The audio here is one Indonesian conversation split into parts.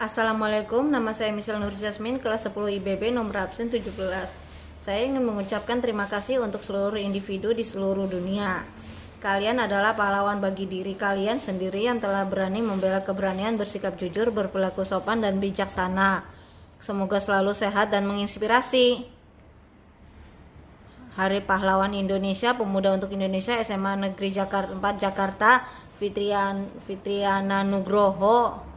Assalamualaikum, nama saya Michelle Nur Jasmine, kelas 10 IBB, nomor absen 17. Saya ingin mengucapkan terima kasih untuk seluruh individu di seluruh dunia. Kalian adalah pahlawan bagi diri kalian sendiri yang telah berani membela keberanian, bersikap jujur, berperilaku sopan dan bijaksana. Semoga selalu sehat dan menginspirasi. Hari Pahlawan Indonesia, Pemuda untuk Indonesia, SMA Negeri Jakarta 4 Jakarta, Fitriana Nugroho.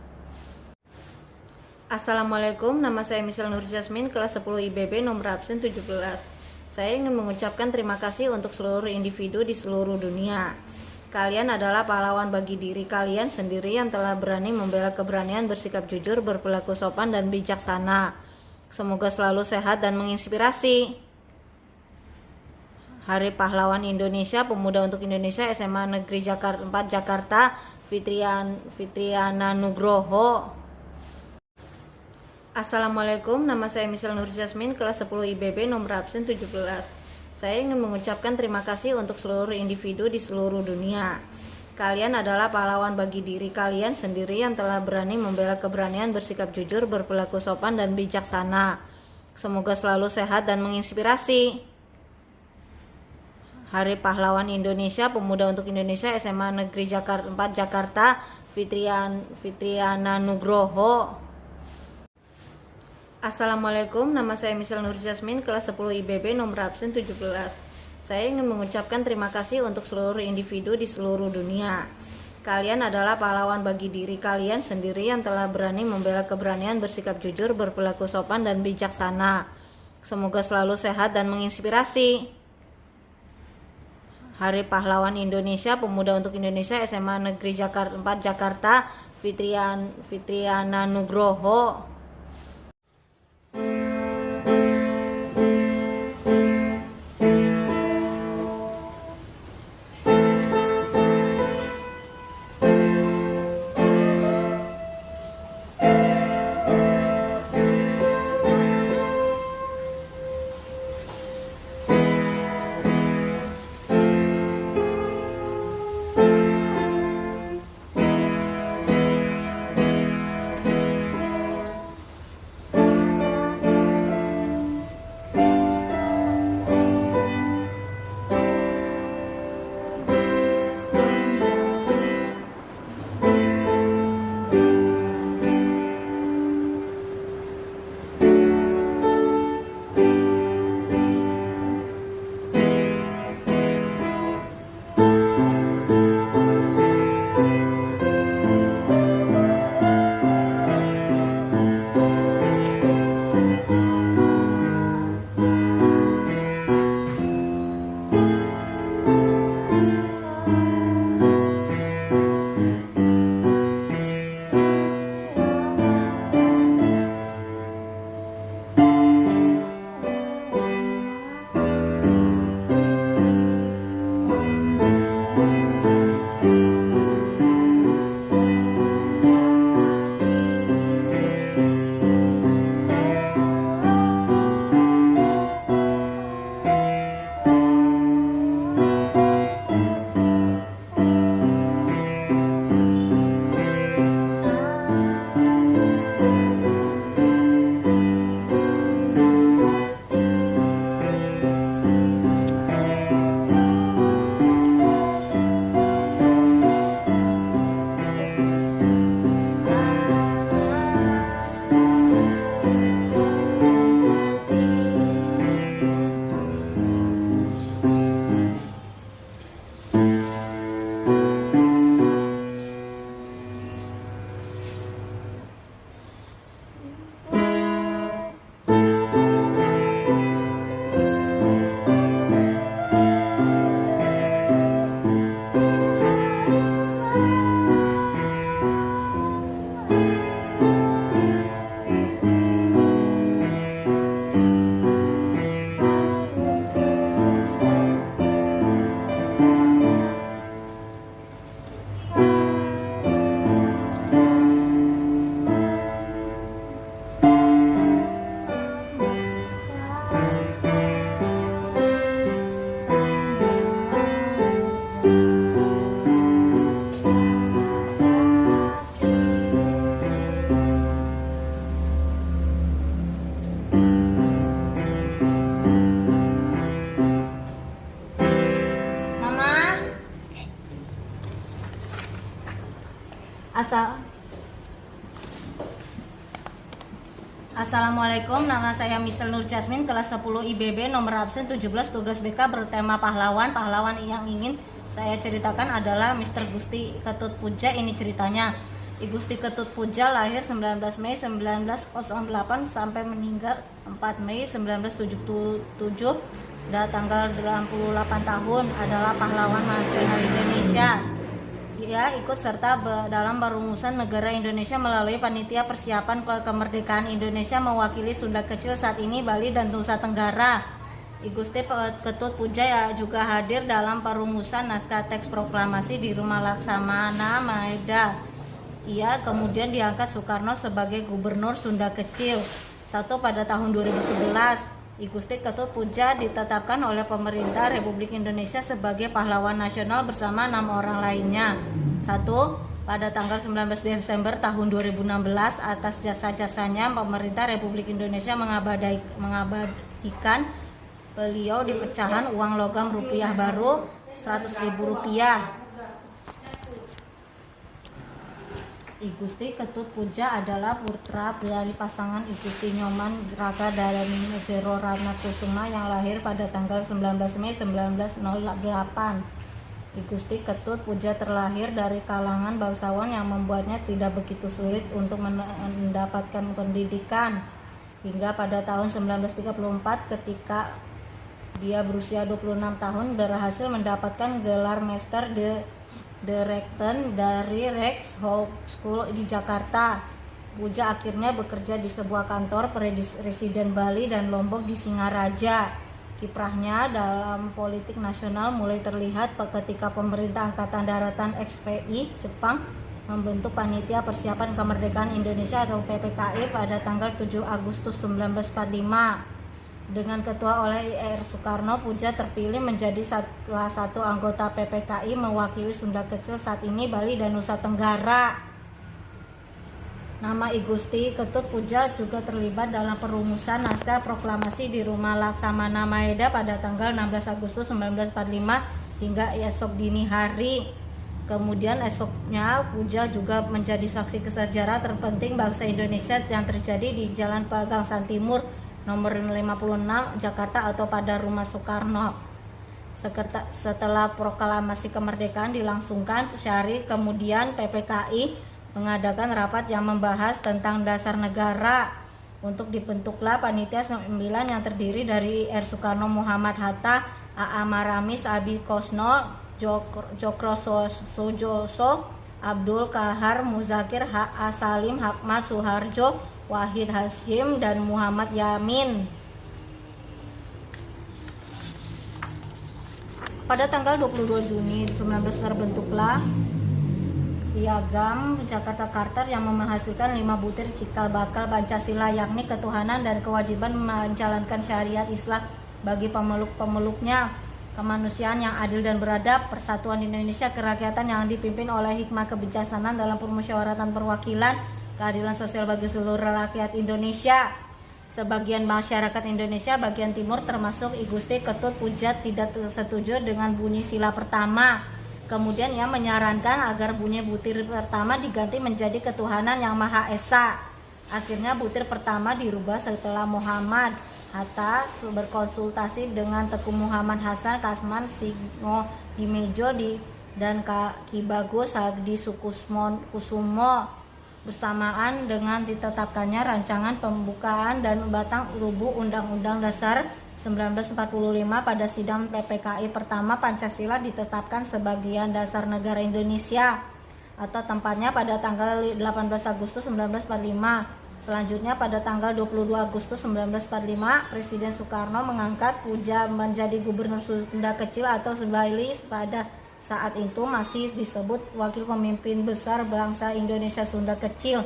Assalamualaikum, nama saya Michelle Nur Jasmine, kelas 10 IBB, nomor absen 17. Saya ingin mengucapkan terima kasih untuk seluruh individu di seluruh dunia. Kalian adalah pahlawan bagi diri kalian sendiri yang telah berani membela keberanian, bersikap jujur, berperilaku sopan dan bijaksana. Semoga selalu sehat dan menginspirasi. Hari Pahlawan Indonesia, Pemuda untuk Indonesia, SMA Negeri Jakarta 4 Jakarta, Fitriana Nugroho. Assalamualaikum, nama saya Michelle Nur Jasmine, kelas 10 IBB, nomor absen 17. Saya ingin mengucapkan terima kasih untuk seluruh individu di seluruh dunia. Kalian adalah pahlawan bagi diri kalian sendiri yang telah berani membela keberanian, bersikap jujur, berperilaku sopan dan bijaksana. Semoga selalu sehat dan menginspirasi. Hari Pahlawan Indonesia, Pemuda untuk Indonesia, SMA Negeri Jakarta 4 Jakarta, Fitriana Nugroho. Assalamualaikum, nama saya Michelle Nur Jasmine, kelas 10 IBB, nomor absen 17. Saya ingin mengucapkan terima kasih untuk seluruh individu di seluruh dunia. Kalian adalah pahlawan bagi diri kalian sendiri yang telah berani membela keberanian, bersikap jujur, berperilaku sopan dan bijaksana. Semoga selalu sehat dan menginspirasi. Hari Pahlawan Indonesia, Pemuda untuk Indonesia, SMA Negeri Jakarta 4 Jakarta, Fitriana Nugroho. Assalamualaikum, nama saya Michelle Nur Jasmine, kelas 10 IBB, nomor absen 17, tugas BK bertema pahlawan. Pahlawan yang ingin saya ceritakan adalah Mr. Gusti Ketut Puja. Ini ceritanya. I Gusti Ketut Puja lahir 19 Mei 1908 sampai meninggal 4 Mei 1977. Pada tanggal 88 tahun, adalah pahlawan nasional Indonesia. Ia ikut serta dalam perumusan negara Indonesia melalui panitia persiapan kemerdekaan Indonesia, mewakili Sunda Kecil saat ini, Bali dan Nusa Tenggara. I Gusti Ketut Puja juga hadir dalam perumusan naskah teks proklamasi di Rumah Laksamana Maeda. Ia kemudian diangkat Soekarno sebagai Gubernur Sunda Kecil. Pada tahun 2011. I Gusti Ketut Puja ditetapkan oleh pemerintah Republik Indonesia sebagai pahlawan nasional bersama 6 orang lainnya. 1. Pada tanggal 19 Desember tahun 2016, atas jasa-jasanya pemerintah Republik Indonesia mengabadikan beliau di pecahan uang logam rupiah baru Rp100.000. I Gusti Ketut Puja adalah putra dari pasangan I Gusti Nyoman Raka dan Jero Ratna Kusuma yang lahir pada tanggal 19 Mei 1908. I Gusti Ketut Puja terlahir dari kalangan bangsawan yang membuatnya tidak begitu sulit untuk mendapatkan pendidikan. Hingga pada tahun 1934 ketika dia berusia 26 tahun berhasil mendapatkan gelar Master de Rechten dari Rex School di Jakarta. Puja akhirnya bekerja di sebuah kantor presiden Bali dan Lombok di Singaraja. Kiprahnya dalam politik nasional mulai terlihat ketika pemerintah Angkatan Daratan XPI Jepang membentuk Panitia Persiapan Kemerdekaan Indonesia atau PPKI pada tanggal 7 Agustus 1945. Dengan ketua oleh Ir Soekarno, Puja terpilih menjadi salah satu anggota PPKI mewakili Sunda Kecil saat ini, Bali dan Nusa Tenggara. Nama I Gusti Ketut Puja juga terlibat dalam perumusan naskah proklamasi di Rumah Laksamana Maeda pada tanggal 16 Agustus 1945 hingga esok dini hari. Kemudian esoknya Puja juga menjadi saksi sejarah terpenting bangsa Indonesia yang terjadi di Jalan Pegangsaan Timur nomor 56 Jakarta atau pada Rumah Soekarno. Setelah proklamasi kemerdekaan dilangsungkan, sehari kemudian PPKI mengadakan rapat yang membahas tentang dasar negara. Untuk dibentuklah Panitia 9 yang terdiri dari Ir Soekarno, Muhammad Hatta, A.A. Maramis, Abi Kosno, Jokro Sujoso, Abdul Kahar Muzakir, H.A. Salim, Ahmad Suharjo, Wahid Hashim, dan Muhammad Yamin. Pada tanggal 22 Juni 19 terbentuklah Piagam Jakarta Charter yang menghasilkan 5 butir cikal bakal Pancasila, yakni ketuhanan dan kewajiban menjalankan syariat Islam bagi pemeluk-pemeluknya, kemanusiaan yang adil dan beradab, persatuan Indonesia, kerakyatan yang dipimpin oleh hikmah kebijaksanaan dalam permusyawaratan perwakilan, keadilan sosial bagi seluruh rakyat Indonesia. Sebagian masyarakat Indonesia bagian timur termasuk I Gusti Ketut Puja tidak setuju dengan bunyi sila pertama. Kemudian ia menyarankan agar bunyi butir pertama diganti menjadi ketuhanan yang Maha Esa. Akhirnya butir pertama dirubah setelah Muhammad Hatta berkonsultasi dengan Teguh Muhammad Hasan Kasman Singo Dimejo dan Ki Bagus Hadi Kusumo. Bersamaan dengan ditetapkannya rancangan pembukaan dan batang tubuh Undang-Undang Dasar 1945 pada sidang PPKI pertama, Pancasila ditetapkan sebagai dasar negara Indonesia atau tempatnya pada tanggal 18 Agustus 1945. Selanjutnya pada tanggal 22 Agustus 1945, Presiden Soekarno mengangkat Puja menjadi Gubernur Sunda Kecil atau Bali. Pada saat itu masih disebut Wakil Pemimpin Besar Bangsa Indonesia Sunda Kecil.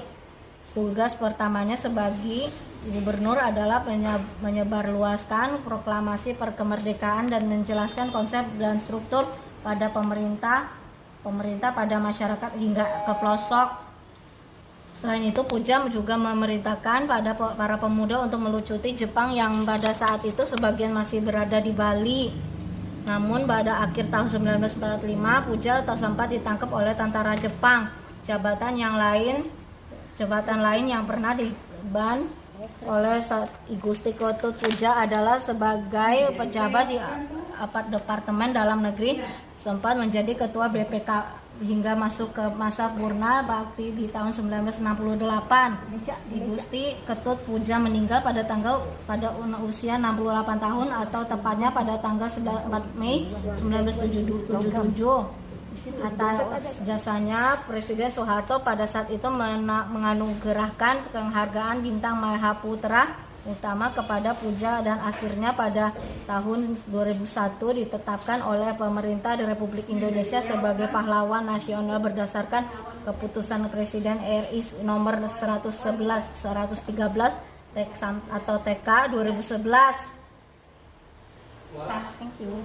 Tugas pertamanya sebagai gubernur adalah menyebarluaskan proklamasi kemerdekaan dan menjelaskan konsep dan struktur pada pemerintah pada masyarakat hingga ke pelosok. Selain itu, Puja juga memerintahkan pada para pemuda untuk melucuti Jepang yang pada saat itu sebagian masih berada di Bali. Namun pada akhir tahun 1945, Puja sempat ditangkap oleh tentara Jepang. jabatan lain yang pernah diemban oleh Igusti Ketut Puja adalah sebagai pejabat di Departemen Dalam Negeri, sempat menjadi ketua BPK hingga masuk ke masa purna bakti di tahun 1968. Igusti Ketut Puja meninggal pada usia 68 tahun atau tepatnya pada tanggal 4 Mei 1977. Atas jasanya Presiden Soeharto pada saat itu menganugerahkan penghargaan Bintang Mahaputra utama kepada Puja, dan akhirnya pada tahun 2001 ditetapkan oleh pemerintah Republik Indonesia sebagai pahlawan nasional berdasarkan keputusan Presiden RI nomor 113 atau TK 2011. Thank you.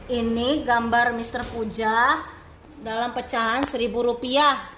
Ini gambar Mr. Puja dalam pecahan Rp1.000.